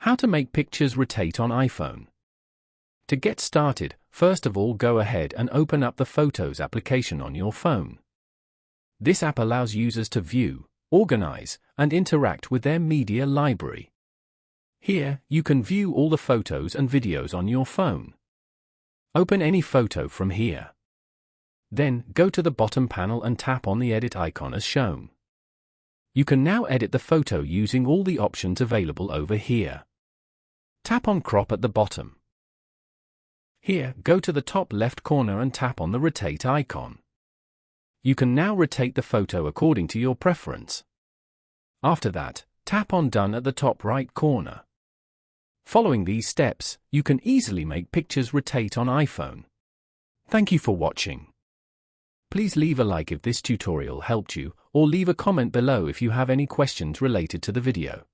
How to make pictures rotate on iPhone. To get started, first of all go ahead and open up the Photos application on your phone. This app allows users to view, organize, and interact with their media library. Here, you can view all the photos and videos on your phone. Open any photo from here. Then, go to the bottom panel and tap on the edit icon as shown. You can now edit the photo using all the options available over here. Tap on crop at the bottom. Here, go to the top left corner and tap on the rotate icon. You can now rotate the photo according to your preference. After that, tap on done at the top right corner. Following these steps, you can easily make pictures rotate on iPhone. Thank you for watching. Please leave a like if this tutorial helped you, or leave a comment below if you have any questions related to the video.